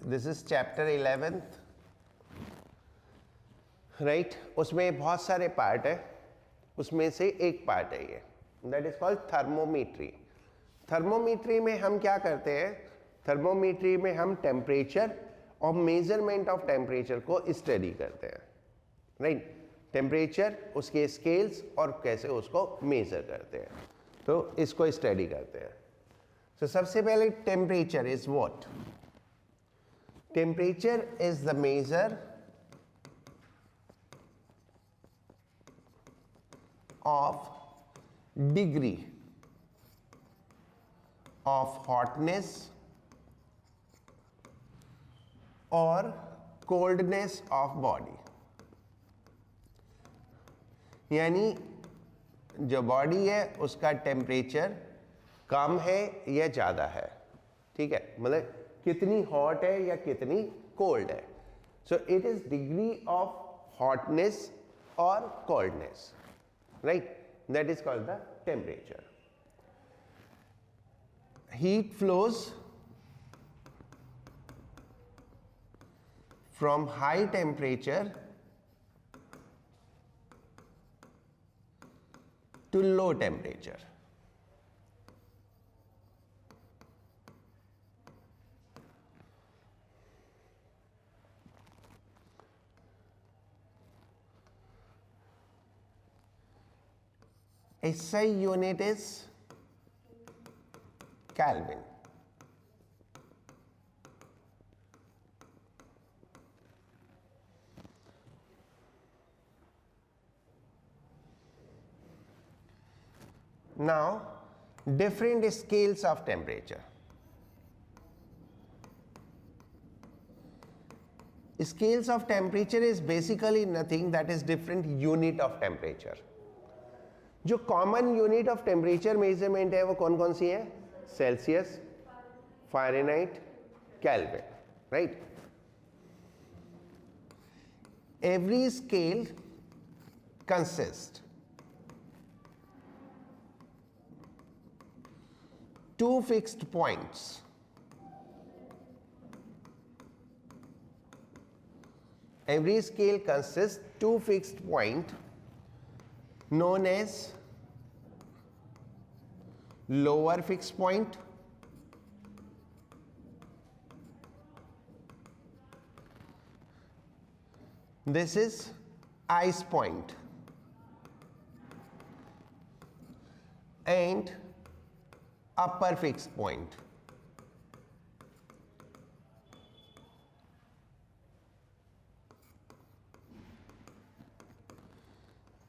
This is chapter 11th, right. उसमें बहुत सारे पार्ट है, उसमें से एक पार्ट है ये, दैट इज कॉल्ड थर्मोमीट्री। थर्मोमीट्री में हम क्या करते हैं? थर्मोमीट्री में हम टेम्परेचर और मेजरमेंट ऑफ टेम्परेचर को स्टडी करते हैं, राइट। टेम्परेचर, उसके स्केल्स और कैसे उसको मेजर करते हैं, तो इसको स्टडी करते हैं। तो सबसे पहले temperature is what? Temperature is the measure of degree of hotness और कोल्डनेस ऑफ बॉडी। यानी जो बॉडी है उसका टेम्परेचर कम है या ज़्यादा है, ठीक है, मतलब कितनी हॉट है या कितनी कोल्ड है। So it is degree of hotness और coldness, right, that is called the temperature. Heat flows from high temperature to low temperature. SI unit is Kelvin. Now, different scales of temperature. Scales of temperature is basically nothing that is different unit of temperature. जो common unit of temperature measurement है वो कौन कौन सी है? Celsius, Fahrenheit, kelvin, right. Every scale consist two fixed points. Every scale consists two fixed point known as lower fixed point this is ice point and upper fixed point.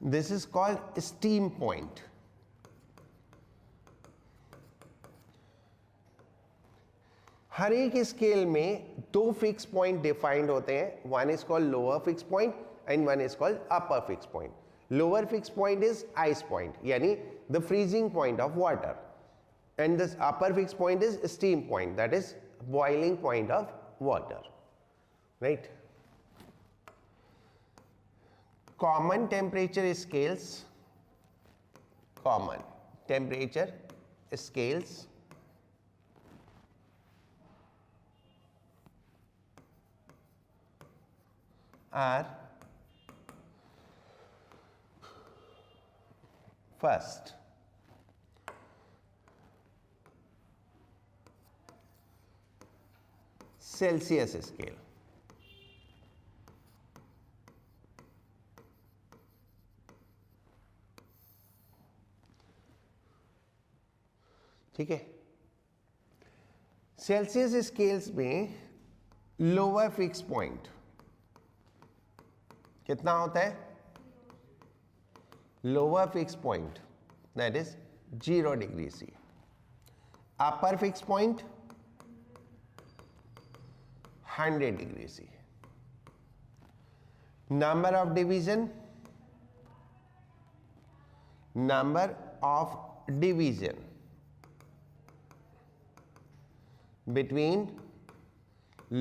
This is called steam point. हर एक scale में दो fix point defined होते हैं, one is called lower fix point and one is called upper fix point. Lower fix point is ice point, यानी the freezing point of water, and this upper fixed point is steam point, that is boiling point of water, right. Common temperature scales are first Celsius scale, ठीक है। Celsius scales में lower fix point कितना होता है? Lower fix point that is 0 degree C। Upper fix point 100 degree C। Number of division between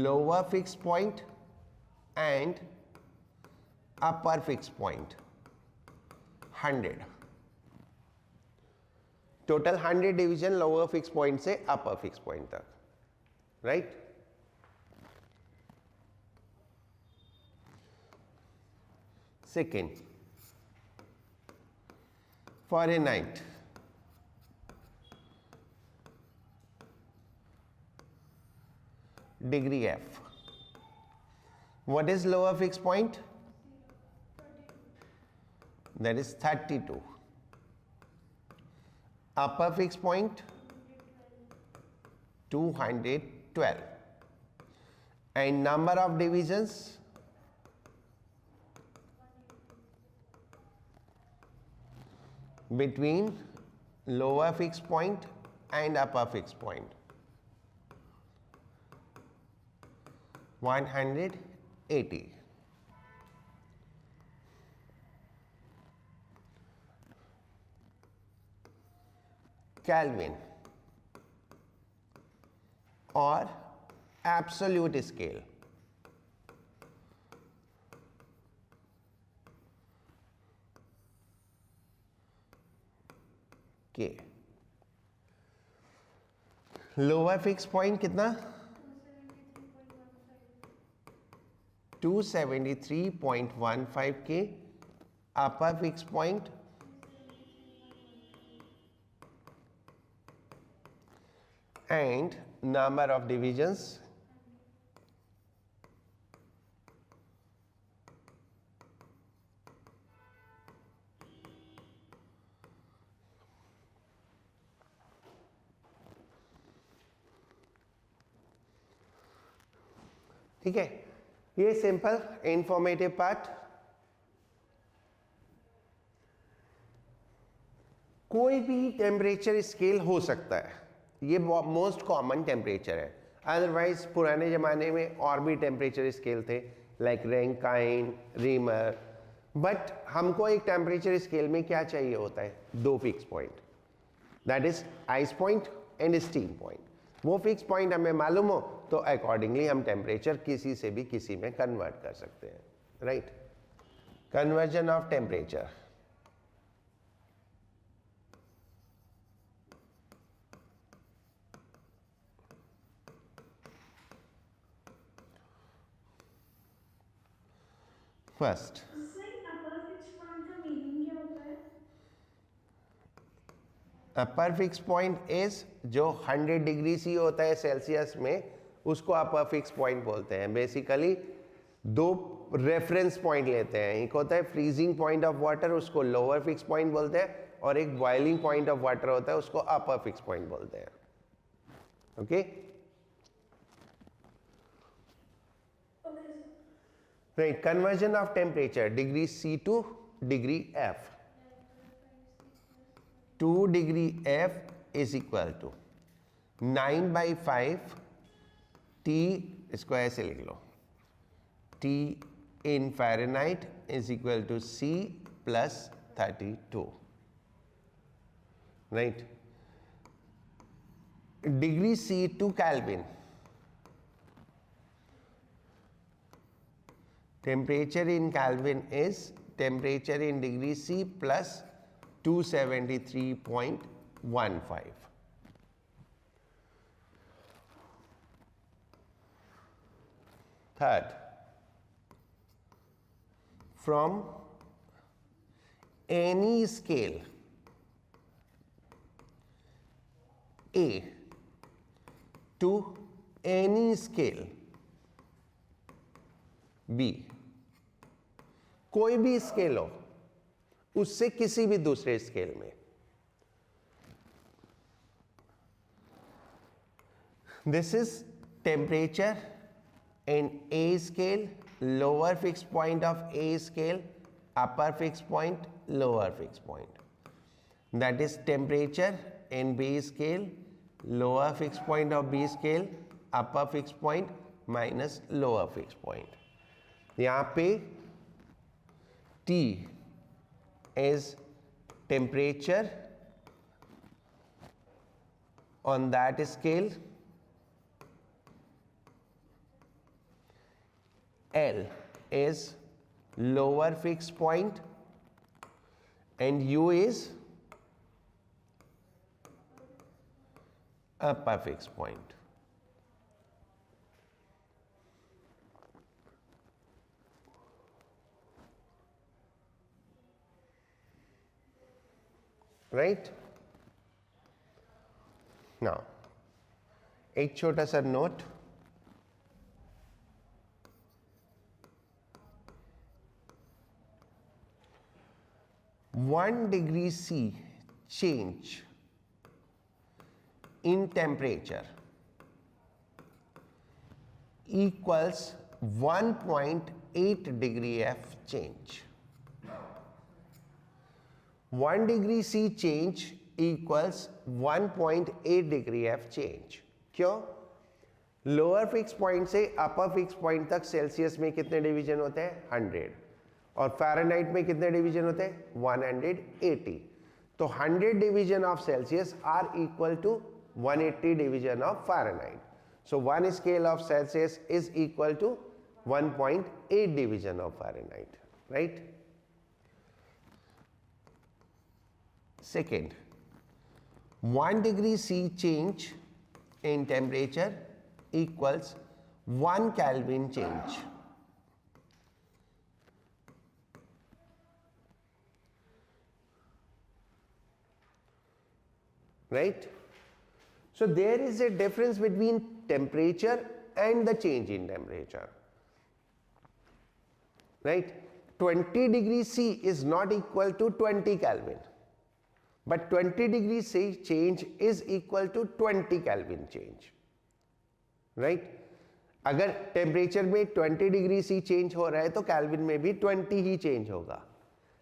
lower fixed point and upper fixed point 100. Total 100 division lower fix point से अपर fix point तक, right. Second, Fahrenheit. Degree F. What is lower fixed point? That is 32. Upper fixed point? 212. And number of divisions? Between lower fixed point and upper fixed point? 180. Kelvin or absolute scale. K. Lower fixed point कितना? 273.15 K. Upper fixed point? And number of divisions? ठीक है, ये simple informative part. कोई भी temperature scale हो सकता है, ये मोस्ट कॉमन टेम्परेचर है। अदरवाइज पुराने ज़माने में और भी टेम्परेचर स्केल थे, लाइक रैंकाइन, रीमर, बट हमको एक टेम्परेचर स्केल में क्या चाहिए होता है? दो fix point, that is ice point and steam point. वो फिक्स पॉइंट हमें मालूम हो तो अकॉर्डिंगली हम टेम्परेचर किसी से भी किसी में कन्वर्ट कर सकते हैं, right? Conversion of temperature. First, upper fix point is जो 100 डिग्री सी होता है सेल्सियस में, उसको अपर फिक्स पॉइंट बोलते हैं। बेसिकली दो रेफरेंस पॉइंट लेते हैं, एक होता है फ्रीजिंग पॉइंट ऑफ वाटर, उसको लोअर फिक्स पॉइंट बोलते हैं, और एक बॉइलिंग पॉइंट ऑफ वाटर होता है, उसको अपर फिक्स पॉइंट बोलते हैं। Okay, right. Conversion of temperature degree C to degree F। 2 degree F is equal to 9/5 T, इसको ऐसे लिख लो, T in Fahrenheit is equal to C plus 32, right? Degree C to Kelvin, temperature in Kelvin is temperature in degree C plus 273.15. Third, from any scale A to any scale B, कोई भी scale हो उससे किसी भी दूसरे scale में, this is temperature in A scale, lower fixed point of A scale, upper fixed point, lower fixed point. That is temperature in B scale, lower fixed point of B scale, upper fixed point minus lower fixed point. यहाँ पे T is temperature on that scale, L is lower fixed point, and U is upper fixed point. Right. Now एक छोटा सा note, one degree C change in temperature equals 1.8 degree F change. 1 degree C change equals 1.8 degree F change. क्यों? Lower fix point से अपर fix point तक Celsius में कितने division होते हैं? 100। और फ़ारेनहाइट में कितने डिवीजन होते हैं? 180। तो 100 division of Celsius are equal to 180 division of Fahrenheit. So 1 scale of Celsius is equal to 1.8 division of Fahrenheit, right? Second, 1 degree C change in temperature equals 1 Kelvin change. Right? So there is a difference between temperature and the change in temperature. Right? 20 degree C is not equal to 20 Kelvin. But 20 degree C change is equal to 20 Kelvin change. Right? अगर temperature में 20 degree C change हो रहा है तो Kelvin में भी 20 ही change होगा.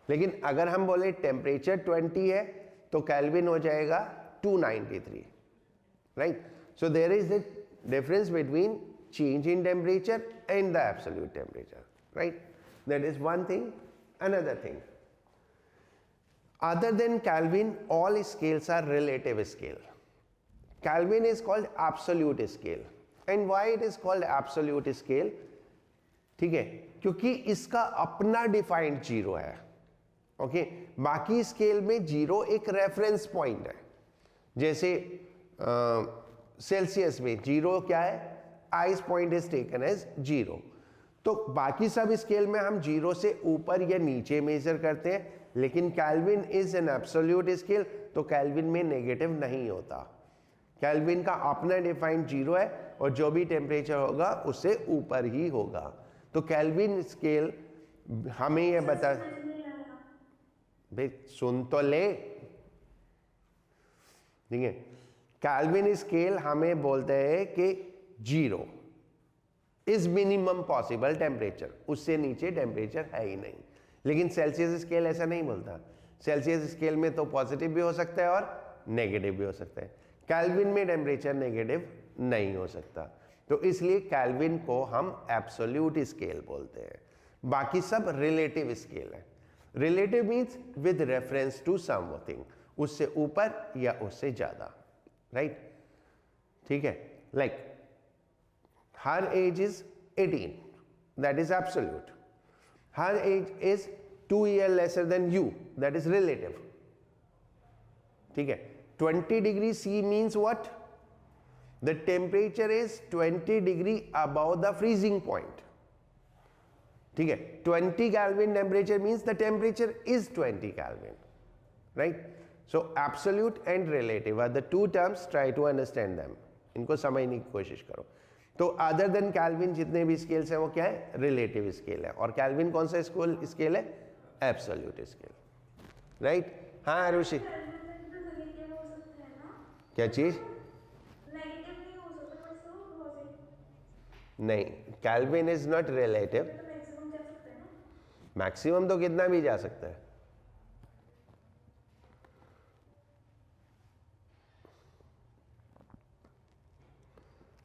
लेकिन अगर हम बोले टेम्परेचर 20 है तो कैल्विन हो जाएगा 293. Right? So there is a difference between change in temperature and the absolute temperature. Right? That is one thing. Another thing, other than Kelvin, all scales are relative scale. Kelvin is called absolute scale. And why it is called absolute scale? ठीक है, क्योंकि इसका अपना defined zero है. Okay, बाकी scale में zero एक reference point है. जैसे सेल्सियस में जीरो क्या है? Ice point is taken as zero. तो बाकी सब स्केल में हम जीरो से ऊपर या नीचे मेजर करते हैं, लेकिन Kelvin is an absolute scale, तो कैल्विन में नेगेटिव नहीं होता. कैल्विन का अपना डिफाइंड जीरो है और जो भी टेम्परेचर होगा उससे ऊपर ही होगा. तो कैल्विन स्केल हमें ये बता, भाई सुन तो ले, ठीक है. कैल्विन स्केल हमें बोलते हैं कि zero is minimum possible temperature, उससे नीचे टेम्परेचर है ही नहीं. लेकिन सेल्सियस स्केल ऐसा नहीं बोलता. सेल्सियस स्केल में तो पॉजिटिव भी हो सकता है और नेगेटिव भी हो सकता है. कैल्विन में टेम्परेचर नेगेटिव नहीं हो सकता. तो इसलिए कैल्विन को हम एब्सोल्यूट स्केल बोलते हैं. बाकी सब रिलेटिव स्केल है. Relative means with reference to something, उससे ऊपर या उससे ज्यादा. राइट? ठीक है. Like her age is 18, that is absolute. Her age is 2 years lesser than you, that is relative. ठीक है. 20 degree C means what? The temperature is 20 degree above the freezing point. ठीक है. 20 Kelvin temperature means the temperature is 20 Kelvin. Right? So absolute and relative are the two terms. Try to understand them. इनको समझने की कोशिश करो. तो other than kelvin जितने भी स्केल्स हैं वो क्या है? रिलेटिव स्केल है. और कैल्विन कौन सा स्केल है? Absolute scale. राइट? हाँ आरुषि, क्या चीज? नहीं, Kelvin is not relative. Maximum तो कितना भी जा सकता है.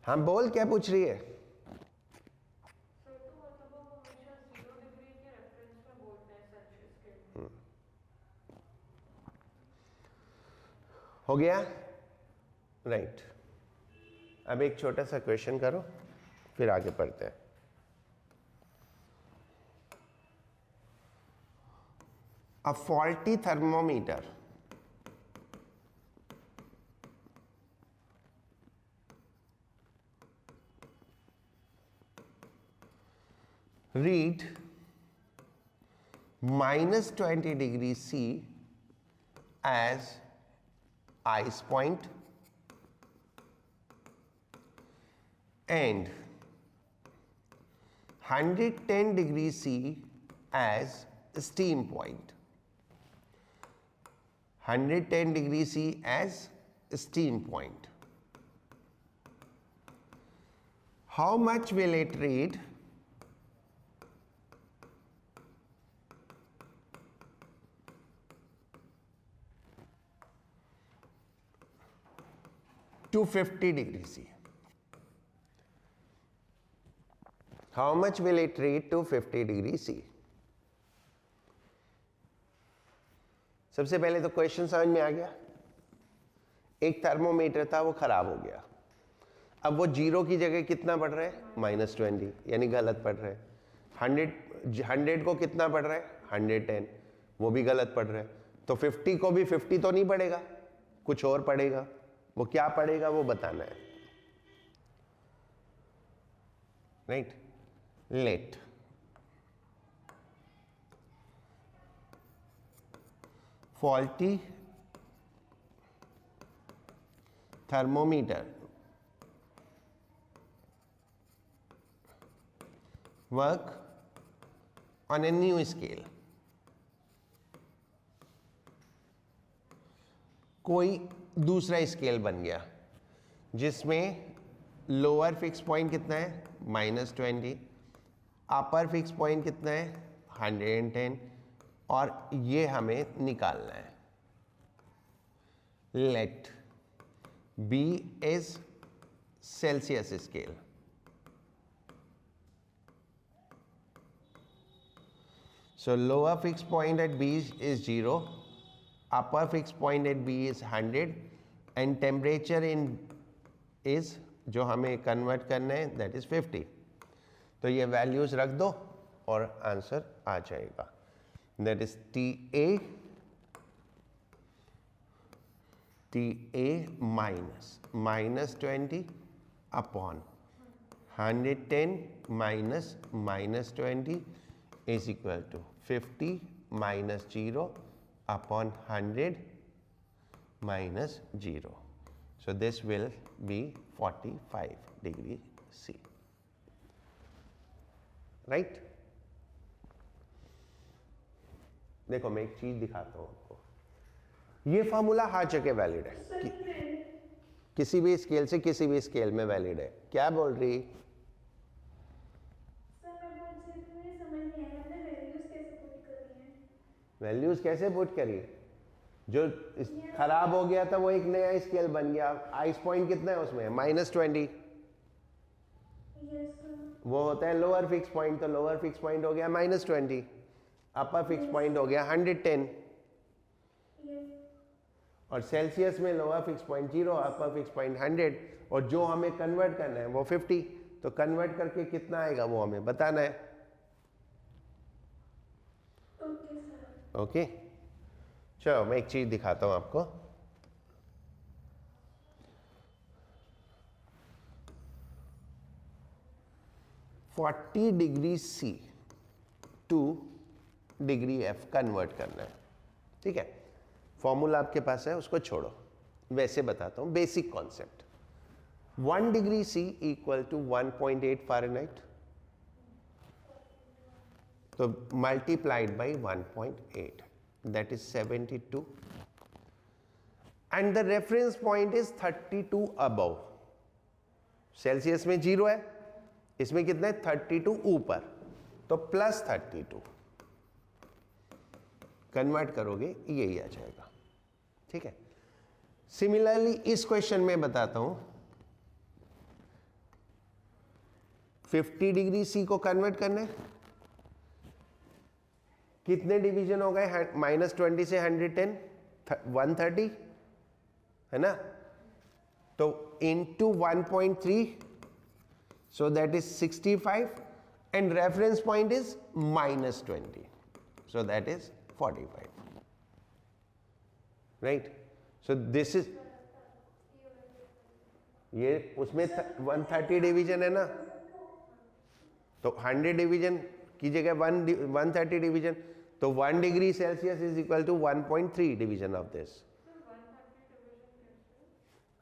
हाँ बोल, क्या पूछ रही है? हो गया? राइट. अब एक छोटा सा क्वेश्चन करो, फिर आगे पढ़ते हैं. A faulty thermometer read -20 degree C as ice point and 110 degrees C as steam point. 110 degrees C as steam point. How much will it read? To 50 degrees C. How much will it read to 50 degrees C? सबसे पहले तो question समझ में आ गया। एक thermometer था वो खराब हो गया, अब वो जीरो की जगह कितना पढ़ रहा है? -20, यानी गलत पढ़ रहा है। 100 को कितना पढ़ रहा है? 110, वो भी गलत पढ़ रहा है। तो 50 को भी 50 तो नहीं पढ़ेगा, कुछ और पढ़ेगा। वो क्या पढ़ेगा वो बताना है, right? Let faulty thermometer work on a new scale. कोई दूसरा स्केल बन गया जिसमें लोअर फिक्स पॉइंट कितना है? -20, अपर फिक्स पॉइंट कितना है? 110, और ये हमें निकालना है। Let b is Celsius scale, so lower fixed point at B is 0, upper fixed point at B is 100, and temperature in is जो हमें कन्वर्ट करना है that is 50। तो ये वैल्यूज रख दो और आंसर आ जाएगा। That is TA minus -20 upon 110 minus -20 is equal to 50 minus 0 upon 100 minus 0. So this will be 45 degree C, right? देखो मैं एक चीज दिखाता हूं आपको, ये फॉर्मूला हर जगह वैलिड है, किसी भी स्केल से किसी भी स्केल में वैलिड है। क्या बोल रही? वैल्यूज कैसे पुट करी? जो खराब हो गया था वो एक नया स्केल बन गया। आइस पॉइंट कितना है उसमें? -20। वो होता है लोअर फिक्स पॉइंट, तो लोअर फिक्स पॉइंट हो गया -20, अपर फिक्स पॉइंट हो गया 110, और सेल्सियस में लोअर फिक्स पॉइंट 0, अपर फिक्स पॉइंट 100, और जो हमें कन्वर्ट करना है वो 50। तो कन्वर्ट करके कितना आएगा वो हमें बताना है। ओके, चलो मैं एक चीज दिखाता हूं आपको। $40 degree C to degree F convert करना है, ठीक है? फॉर्मूला आपके पास है, उसको छोड़ो, वैसे बताता हूं basic concept. 1 degree C equal to 1.8 Fahrenheit, तो multiplied by 1.8, that is 72, and the reference point is 32 above। Celsius में 0 है, इसमें कितना है? 32 ऊपर, तो +32 कन्वर्ट करोगे यही आ जाएगा, ठीक है? सिमिलरली इस क्वेश्चन में बताता हूं, 50 डिग्री C को कन्वर्ट करना है, कितने डिवीजन हो गए? -20 से 110, 130 है ना? तो into 1.3, so that is 65, and reference point is -20, so that is 45, right? So this is, ये उसमें 130 डिवीजन है ना, तो 100 डिवीजन की जगह 130 डिवीजन, तो 1 degree Celsius is equal to 1.3 division of this,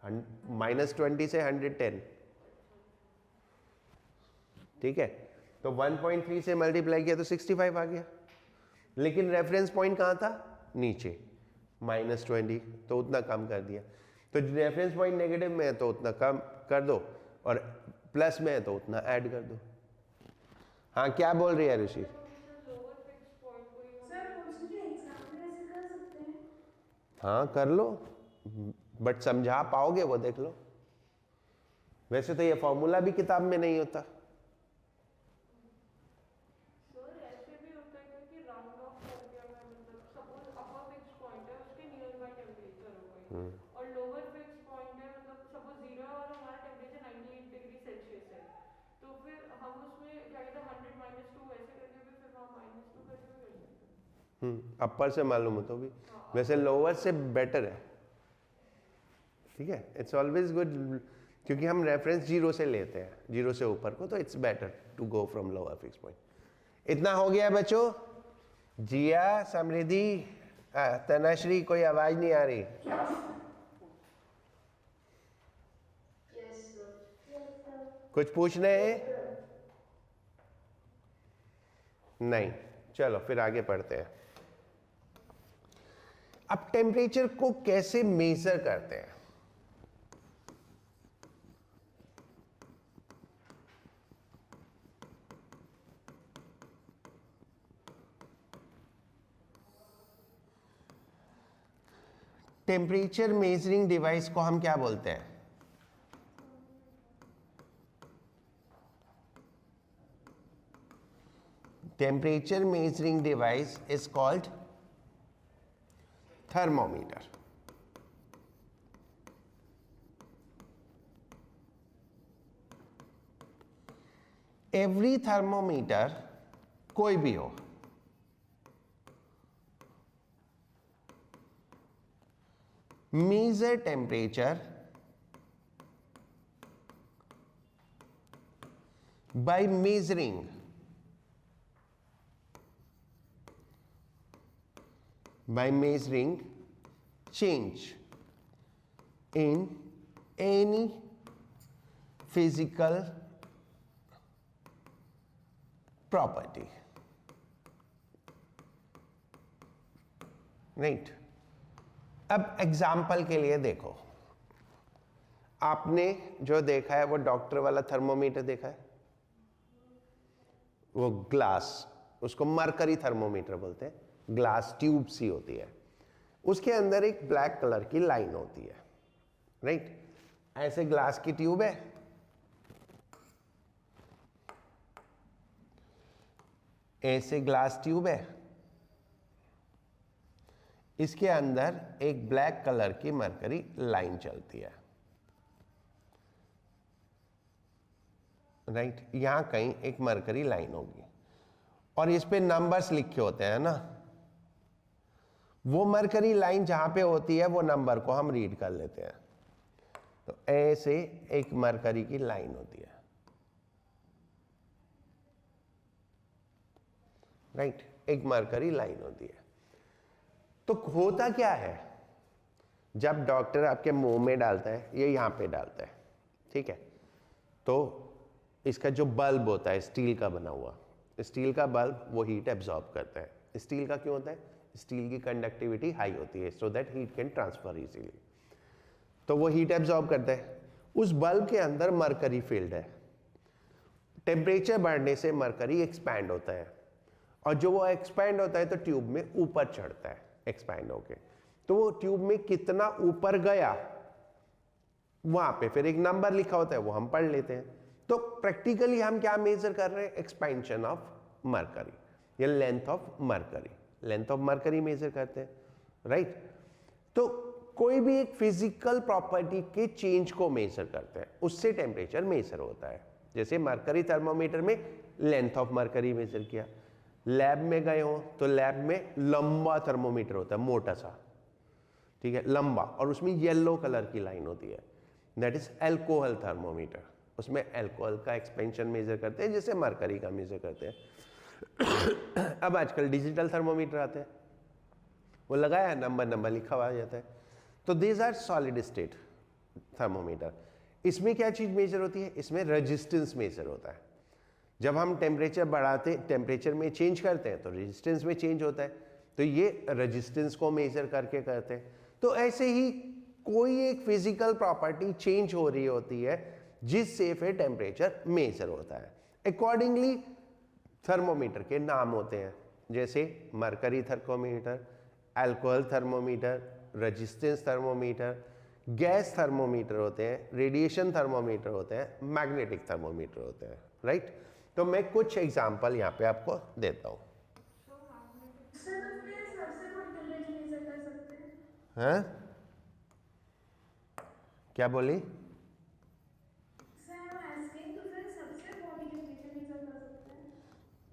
-20 से 110, ठीक है। तो 1.3 से मल्टीप्लाई किया तो 65 आ गया, लेकिन रेफरेंस पॉइंट कहाँ था, नीचे -20, तो उतना कम कर दिया। तो रेफरेंस पॉइंट नेगेटिव में है तो उतना कम कर दो, और प्लस में है तो उतना ऐड कर दो। हाँ क्या बोल रही है ऋषि? हाँ कर लो, बट समझा पाओगे वो देख लो। वैसे तो ये फॉर्मूला भी किताब में नहीं होता। और लोअर फिक्स पॉइंट है, मतलब सपोज 0 और हमारा टेम्परेचर 98 डिग्री सेल्सियस है, तो फिर हम उसमें क्या कहते हैं 100 -2 ऐसे करके भी फिर हम -2 करके भी कर सकते हैं। अपर से मालूम हो तो भी, वैसे लोअर से बेटर है, ठीक है। इट्स ऑलवेज गुड, क्योंकि हम रेफरेंस 0 से लेते हैं, 0 से ऊपर को, तो it's better to go from lower fix point. इतना हो गया बच्चों? जिया, समृद्धि, तनाश्री, कोई आवाज नहीं आ रही? कुछ पूछने हैं? नहीं, चलो फिर आगे पढ़ते हैं। अब टेम्परेचर को कैसे मेजर करते हैं? टेम्परेचर मेजरिंग डिवाइस को हम क्या बोलते हैं? Temperature measuring device is called thermometer. Every thermometer, कोई भी हो, measure temperature by measuring change in any physical property, right? अब एग्जाम्पल के लिए देखो, आपने जो देखा है वो डॉक्टर वाला थर्मोमीटर देखा है, वो ग्लास, उसको मरकरी थर्मोमीटर बोलते हैं, ग्लास ट्यूब सी होती है, उसके अंदर एक ब्लैक कलर की लाइन होती है, राइट? ऐसे ग्लास की ट्यूब है, ऐसे ग्लास ट्यूब है, इसके अंदर एक ब्लैक कलर की मरकरी लाइन चलती है, राइट? यहां कहीं एक मरकरी लाइन होगी और इस पे नंबर्स लिखे होते हैं ना, वो मरकरी लाइन जहां पे होती है वो नंबर को हम रीड कर लेते हैं। तो ऐसे एक मरकरी की लाइन होती है, राइट? एक मरकरी लाइन होती है। तो होता क्या है, जब डॉक्टर आपके मुंह में डालता है, ये यहां पे डालता है, ठीक है, तो इसका जो बल्ब होता है स्टील का बना हुआ, स्टील का बल्ब वो हीट एब्जॉर्ब करता है। स्टील का क्यों होता है? स्टील की कंडक्टिविटी हाई होती है, so that heat can transfer easily, तो वो हीट एब्जॉर्ब करता है। उस बल्ब के अंदर मरकरी फील्ड है, टेम्परेचर बढ़ने से मरकरी एक्सपैंड होता है, और जो वो एक्सपैंड होता है तो ट्यूब में ऊपर चढ़ता है एक्सपैंड होके, तो वो ट्यूब में कितना ऊपर गया वहां पे फिर एक नंबर लिखा होता है, वो हम पढ़ लेते हैं। तो प्रैक्टिकली हम क्या मेजर कर रहे हैं? एक्सपेंशन ऑफ मरकरी या length of mercury, length of mercury measure करते हैं, राइट? तो कोई भी एक फिजिकल प्रॉपर्टी के चेंज को मेजर करते हैं, उससे टेम्परेचर मेजर होता है। जैसे मरकरी थर्मोमीटर में लेंथ ऑफ मरकरी मेजर किया, लैब में गए हो तो लैब में लंबा थर्मोमीटर होता है, मोटा सा, ठीक है, लंबा, और उसमें येलो कलर की लाइन होती है, दैट इज एल्कोहल थर्मोमीटर। उसमें एल्कोहल का एक्सपेंशन मेजर करते हैं जैसे मरकरी का मेजर करते हैं। अब आजकल डिजिटल थर्मोमीटर आते हैं, वो लगाया नंबर लिखा हुआ आ जाता है। तो these are solid state thermometer. इसमें क्या चीज़ मेजर होती है? इसमें रेजिस्टेंस मेजर होता है। जब हम टेम्परेचर बढ़ाते, टेम्परेचर में चेंज करते हैं तो रेजिस्टेंस में चेंज होता है, तो ये रेजिस्टेंस को मेजर करके करते हैं। तो ऐसे ही कोई एक फिजिकल प्रॉपर्टी चेंज हो रही होती है जिससे फिर टेम्परेचर मेजर होता है। अकॉर्डिंगली थर्मोमीटर के नाम होते हैं, जैसे mercury thermometer, alcohol thermometer, resistance thermometer, gas thermometer होते हैं, रेडिएशन थर्मोमीटर होते हैं, मैग्नेटिक थर्मोमीटर होते हैं, राइट। तो मैं कुछ एग्जांपल यहाँ पे आपको देता हूँ। हाँ, क्या बोली?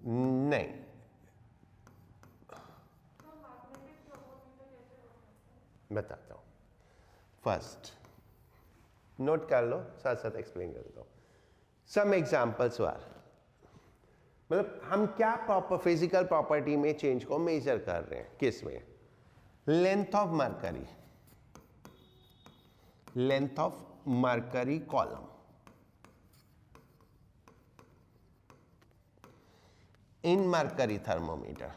नहीं, बताता हूँ। फर्स्ट नोट कर लो, साथ साथ एक्सप्लेन कर देता हूँ। सम एग्जाम्पल्स आर, मतलब हम क्या प्रॉपर फिजिकल प्रॉपर्टी में चेंज को मेजर कर रहे हैं, किस में? Length of mercury, length of mercury column in mercury thermometer,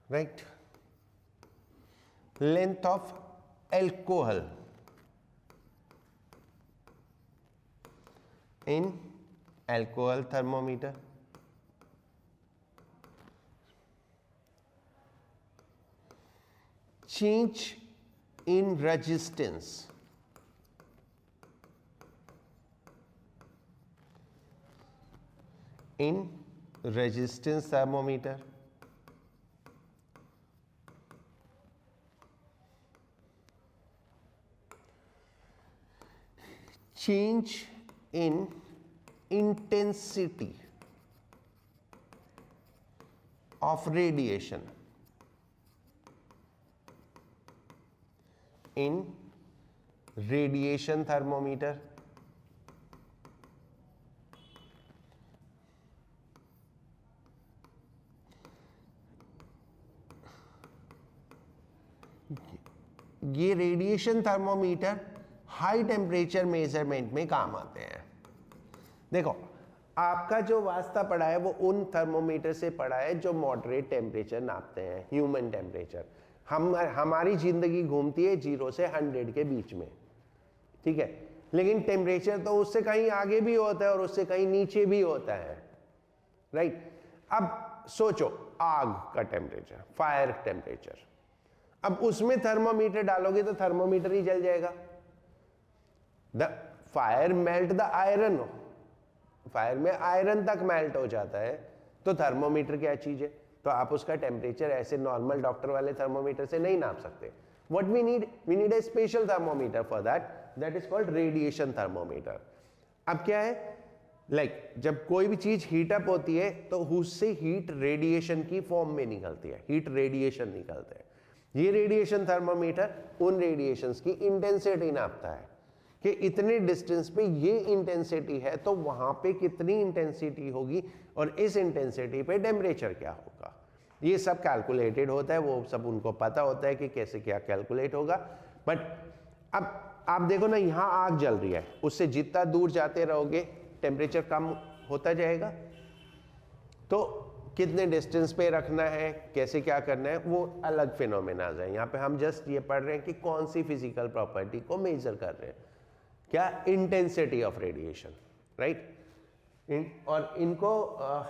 right? Length of alcohol in alcohol thermometer, change in resistance in resistance thermometer, change in intensity of radiation in radiation thermometer, ये radiation thermometer high temperature measurement में काम आते हैं। देखो, आपका जो वास्ता पड़ा है वो उन थर्मोमीटर से पड़ा है जो मॉडरेट टेम्परेचर नापते हैं, ह्यूमन टेम्परेचर। हमारी जिंदगी घूमती है 0 से 100 के बीच में, ठीक है, लेकिन टेम्परेचर तो उससे कहीं आगे भी होता है और उससे कहीं नीचे भी होता है, राइट। अब सोचो, आग का टेम्परेचर, फायर टेम्परेचर, अब उसमें थर्मोमीटर डालोगे तो थर्मोमीटर ही जल जाएगा। The fire melt the iron, fire में आयरन तक मेल्ट हो जाता है, तो थर्मोमीटर क्या चीज है? तो आप उसका टेम्परेचर ऐसे नॉर्मल डॉक्टर वाले थर्मोमीटर से नहीं नाप सकते। What we need a special thermometer for that is called radiation thermometer. अब क्या है, जब कोई भी चीज हीट अप होती है तो उससे हीट रेडिएशन की फॉर्म में निकलती है, हीट रेडिएशन निकलते हैं। ये रेडिएशन थर्मोमीटर उन रेडिएशंस की इंटेंसिटी नापता है कि इतने डिस्टेंस पे ये इंटेंसिटी है तो वहां पे कितनी इंटेंसिटी होगी और इस इंटेंसिटी पे टेम्परेचर क्या होगा। ये सब कैलकुलेटेड होता है, वो सब उनको पता होता है कि कैसे क्या कैलकुलेट होगा। बट अब आप देखो ना, यहाँ आग जल रही है, उससे जितना दूर जाते रहोगे टेम्परेचर कम होता जाएगा। तो कितने डिस्टेंस पे रखना है, कैसे क्या करना है, वो अलग फिनोमेनाज है। यहाँ पे हम जस्ट ये पढ़ रहे हैं कि कौन सी फिजिकल प्रॉपर्टी को मेजर कर रहे हैं, क्या? Intensity of radiation, right. और इनको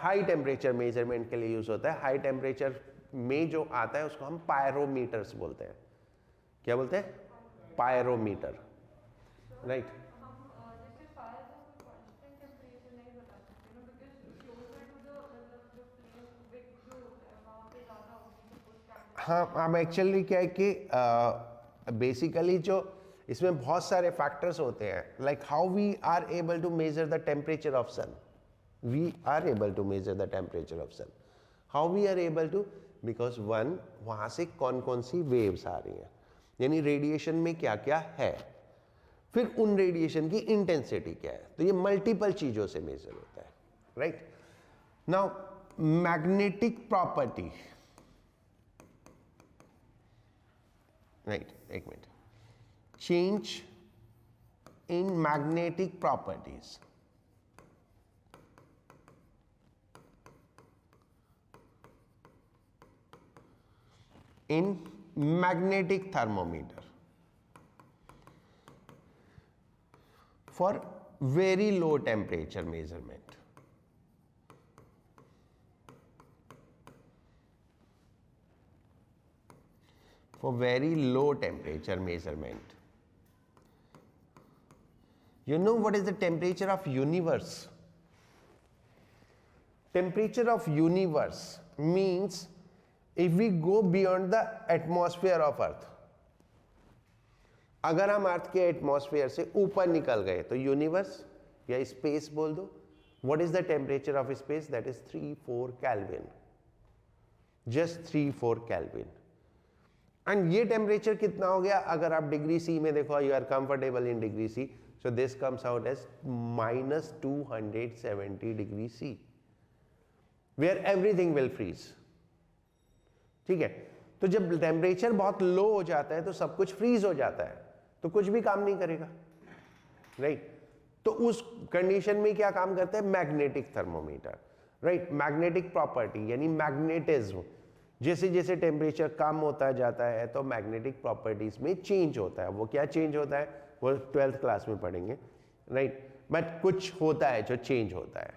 हाई टेम्परेचर मेजरमेंट के लिए यूज होता है। हाई टेम्परेचर में जो आता है उसको हम पायरोमीटर्स बोलते हैं। क्या बोलते हैं? Pyrometer, right. हाँ, अब एक्चुअली क्या है कि बेसिकली जो इसमें बहुत सारे फैक्टर्स होते हैं, like how we are able to measure the temperature of sun. We are able to measure the temperature of sun. How we are able to? Because one, वहाँ से कौन कौन सी वेव्स आ रही हैं। यानी रेडिएशन में क्या क्या है, फिर उन रेडिएशन की इंटेंसिटी क्या है। तो ये मल्टीपल चीजों से मेजर होता है, राइट। नाउ मैग्नेटिक प्रॉपर्टी, राइट, एक minute, change in magnetic properties. in magnetic thermometer for very low temperature measurement. For very low temperature measurement. You know what is the temperature of universe? Temperature of universe means if we go beyond the atmosphere of earth, अगर हम अर्थ के atmosphere से ऊपर निकल गए तो universe या space बोल दो। What is the temperature of space? That is 3-4 Kelvin, just 3-4 Kelvin. And ये टेम्परेचर कितना हो गया? अगर आप डिग्री सी में देखो, you are comfortable in degree C, so this comes out as -270 degree C, where everything will freeze. ठीक है, तो जब टेम्परेचर बहुत लो हो जाता है तो सब कुछ फ्रीज हो जाता है, तो कुछ भी काम नहीं करेगा, राइट। तो उस कंडीशन में क्या काम करता है? Magnetic thermometer, right. Magnetic property यानी मैग्नेटिज्म, जैसे जैसे टेम्परेचर कम होता जाता है तो मैग्नेटिक प्रॉपर्टीज में चेंज होता है। वो क्या चेंज होता है वो 12th क्लास में पढ़ेंगे, राइट। बट कुछ होता है जो चेंज होता है,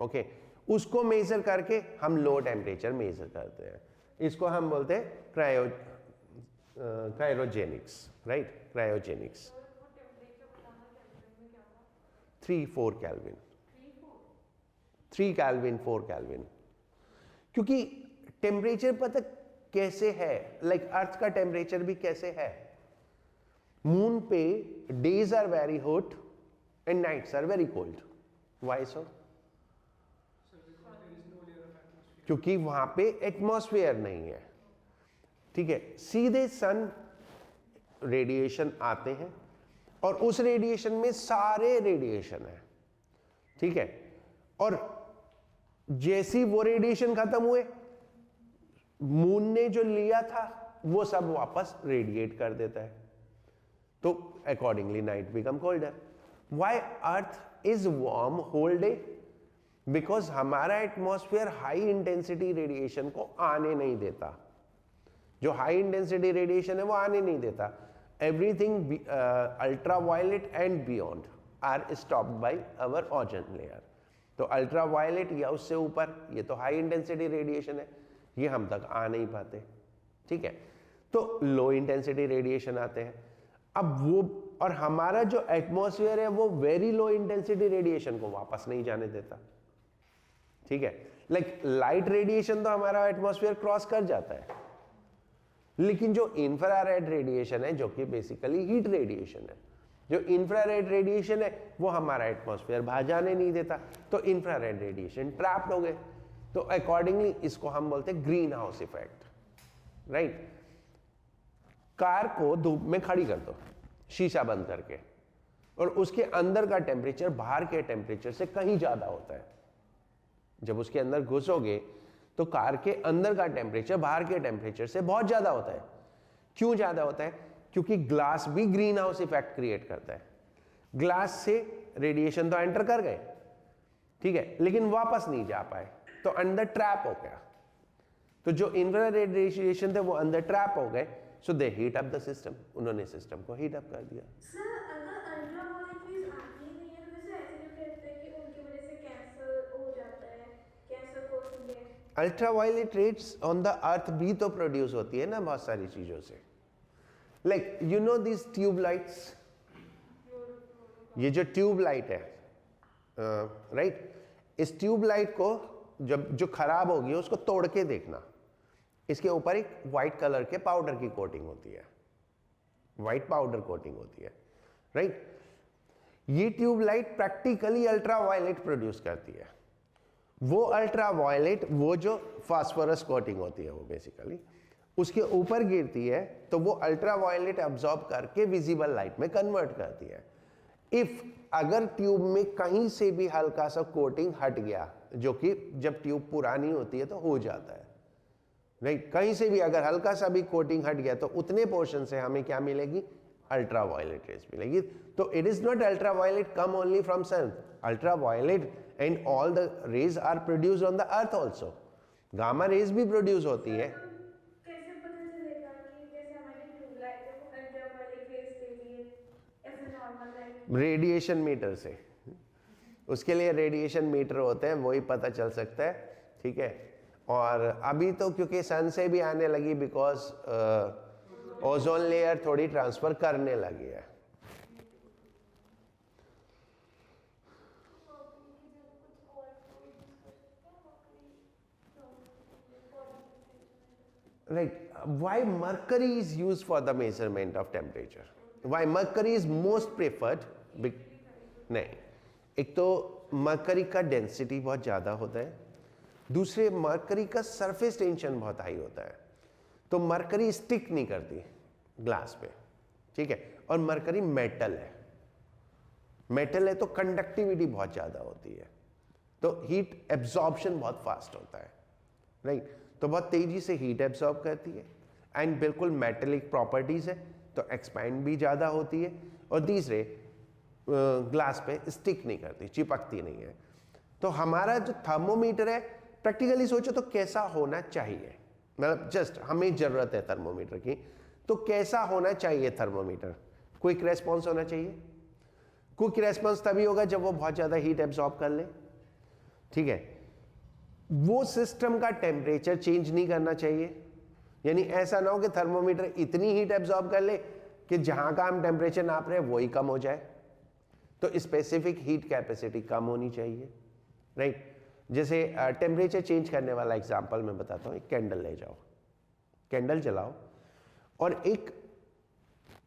ओके। उसको मेजर करके हम लो टेम्परेचर मेजर करते हैं। इसको हम बोलते हैं cryogenics, right, cryogenics. 3-4 kelvin, 3 kelvin 4 kelvin. क्योंकि टेम्परेचर पता कैसे है, लाइक अर्थ का टेम्परेचर भी कैसे है। मून पे days are very hot and nights are very cold. Why so? क्योंकि वहां पे एटमॉस्फेयर नहीं है, ठीक है। सीधे सन रेडिएशन आते हैं और उस रेडिएशन में सारे रेडिएशन है, ठीक है। और जैसी वो रेडिएशन खत्म हुए, मून ने जो लिया था वो सब वापस रेडिएट कर देता है, तो accordingly night become colder. Why earth is warm whole day? Because हमारा एटमॉस्फेयर हाई इंटेंसिटी रेडिएशन को आने नहीं देता। जो हाई इंटेंसिटी रेडिएशन है वो आने नहीं देता। Everything ultraviolet and beyond are stopped by our ozone layer. तो अल्ट्रावायलेट या उससे ऊपर, ये तो हाई इंटेंसिटी रेडिएशन है, ये हम तक आ नहीं पाते, ठीक है। तो लो इंटेंसिटी रेडिएशन आते हैं। अब वो, और हमारा जो एटमॉस्फेयर है वो वेरी लो इंटेंसिटी रेडिएशन को वापस नहीं जाने देता, ठीक है। लाइक लाइट रेडिएशन तो हमारा एटमॉस्फेयर क्रॉस कर जाता है, लेकिन जो इंफ्रारेड रेडिएशन है, जो कि बेसिकली हीट रेडिएशन है, जो इंफ्रारेड रेडिएशन है वो हमारा एटमॉस्फेयर बाहर जाने नहीं देता, तो इंफ्रारेड रेडिएशन ट्रैप्ड हो गए। तो अकॉर्डिंगली इसको हम बोलते हैं green house effect, right. Car को धूप में खड़ी कर दो शीशा बंद करके, और उसके अंदर का टेम्परेचर बाहर के टेम्परेचर से कहीं ज्यादा होता है। जब उसके अंदर घुसोगे तो कार के अंदर का टेम्परेचर बाहर के टेम्परेचर से बहुत ज्यादा होता है। क्यों ज्यादा होता है? क्योंकि ग्लास भी ग्रीन हाउस इफेक्ट क्रिएट करता है। ग्लास से रेडिएशन तो एंटर कर गए, ठीक है, लेकिन वापस नहीं जा पाए, तो अंदर ट्रैप हो गया। तो जो इंफ्रारेड रेडिएशन थे वो अंदर ट्रैप हो गए, so they heat up the system. उन्होंने सिस्टम को हीट अप कर दिया। Ultraviolet rays on the earth भी तो प्रोड्यूस होती है ना बहुत सारी चीजों से। Like you know this tube lights, ये जो ट्यूब लाइट है, राइट, इस ट्यूब लाइट को जब जो खराब होगी उसको तोड़ के देखना, इसके ऊपर एक व्हाइट कलर के पाउडर की कोटिंग होती है, व्हाइट पाउडर कोटिंग होती है, राइट। ये tube light practically ultraviolet produce करती है। वो अल्ट्रावायलेट, वो जो फास्फोरस कोटिंग होती है वो बेसिकली, उसके ऊपर गिरती है तो वो अल्ट्रावायलेट अब्सॉर्ब करके विजिबल लाइट में कन्वर्ट करती है। इफ अगर ट्यूब में कहीं से भी हल्का सा कोटिंग हट गया, जो कि जब ट्यूब पुरानी होती है तो हो जाता है, राइट, कहीं से भी अगर हल्का सा भी कोटिंग हट गया तो उतने पोर्शन से हमें क्या मिलेगी, अल्ट्रावायलेट रेज मिलेगी। तो it is not ultraviolet come only from sun, ultraviolet and all the rays are produced on the earth also. Gamma rays भी प्रोड्यूस होती है। कैसे पता चलेगा कि जैसे हमारी ट्यूबलाइट है वो अल्ट्रावायलेट रेज देती है या फिर नॉर्मल लाइट? रेडिएशन मीटर से, उसके लिए रेडिएशन मीटर होते हैं, वही पता चल सकता है, ठीक है। और अभी तो क्योंकि सन से भी आने लगी, बिकॉज ओजोन लेयर थोड़ी ट्रांसफर करने लगी है। Right, why mercury is used for the measurement of temperature? Why mercury is most preferred? नहीं, एक तो मरकरी का डेंसिटी बहुत ज़्यादा होता है, दूसरे मरकरी का सरफेस टेंशन बहुत हाई होता है, तो मरकरी स्टिक नहीं करती ग्लास पे, ठीक है। और मरकरी मेटल है, मेटल है तो कंडक्टिविटी बहुत ज़्यादा होती है, तो हीट एब्जॉर्प्शन बहुत फास्ट होता है, राइट, तो बहुत तेज़ी से हीट एब्जॉर्ब करती है। एंड बिल्कुल मेटेलिक प्रॉपर्टीज़ है तो एक्सपैंड भी ज़्यादा होती है, और तीसरे ग्लास पे स्टिक नहीं करती, चिपकती नहीं है। तो हमारा जो थर्मोमीटर है, प्रैक्टिकली सोचो तो कैसा होना चाहिए, मतलब जस्ट हमें ज़रूरत है थर्मोमीटर की, तो कैसा होना चाहिए थर्मोमीटर? क्विक रेस्पॉन्स होना चाहिए। क्विक रेस्पॉन्स तभी होगा जब वो बहुत ज़्यादा हीट एब्जॉर्ब कर ले, ठीक है। वो सिस्टम का टेम्परेचर चेंज नहीं करना चाहिए, यानी ऐसा ना हो कि थर्मोमीटर इतनी हीट एब्जॉर्ब कर ले कि जहाँ का हम टेम्परेचर नाप रहे हैं वही कम हो जाए, तो स्पेसिफिक हीट कैपेसिटी कम होनी चाहिए, राइट। जैसे टेम्परेचर चेंज करने वाला एग्जांपल मैं बताता हूँ। एक कैंडल ले जाओ, कैंडल जलाओ और एक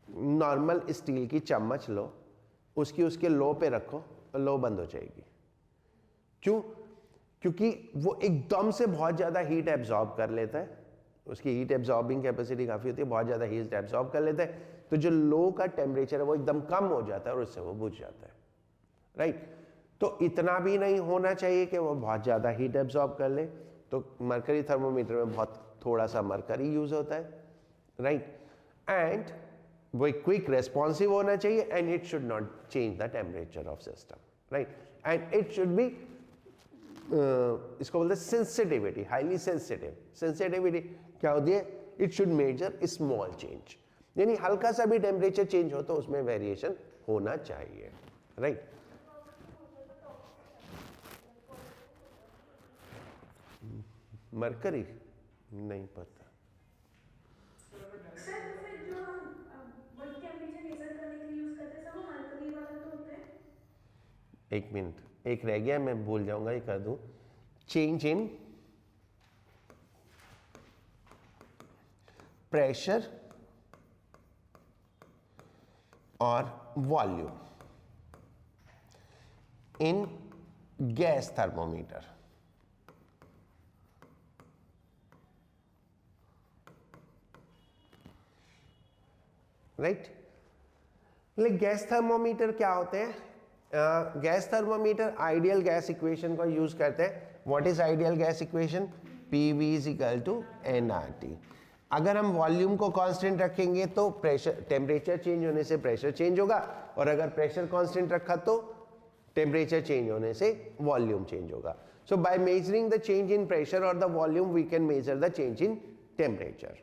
नॉर्मल स्टील की चम्मच लो, उसके लो पे रखो और लो बंद हो जाएगी। क्यों? क्योंकि वो एकदम से बहुत ज़्यादा हीट एब्जॉर्ब कर लेता है, उसकी हीट एब्जॉर्बिंग कैपेसिटी काफ़ी होती है, बहुत ज़्यादा हीट एब्जॉर्ब कर लेता है, तो जो लो का टेम्परेचर है वो एकदम कम हो जाता है और उससे वो बुझ जाता है, राइट। तो इतना भी नहीं होना चाहिए कि वो बहुत ज़्यादा हीट एब्जॉर्ब कर ले, तो मरकरी थर्मोमीटर में बहुत थोड़ा सा मरकरी यूज होता है, राइट। एंड वो क्विक रेस्पॉन्सिव होना चाहिए, and it should not change the temperature of system, right. And it should be, इसको बोलते हैं सेंसिटिविटी, हाईली सेंसिटिव। सेंसिटिविटी क्या होती है? It should measure small change, यानी हल्का सा भी टेम्परेचर चेंज हो तो उसमें वेरिएशन होना चाहिए, राइट। मरकरी नहीं पता। सर फिर जो हम बॉडी टेम्परेचर मेजर करने के लिए यूज करते हैं सब वो मरकरी वाला तो होता है। एक मिनट, एक रह गया, मैं भूल जाऊंगा, ये कर दूं। चेंज इन प्रेशर और volume in gas thermometer, right. Gas thermometer क्या होते हैं? Gas thermometer ideal gas equation को यूज करते हैं। What is ideal gas equation? PV is equal to nRT। अगर हम वॉल्यूम को कांस्टेंट रखेंगे तो प्रेशर, टेम्परेचर चेंज होने से प्रेशर चेंज होगा, और अगर प्रेशर कांस्टेंट रखा तो टेम्परेचर चेंज होने से वॉल्यूम चेंज होगा। So by measuring the change in pressure और the volume we can measure the change in temperature.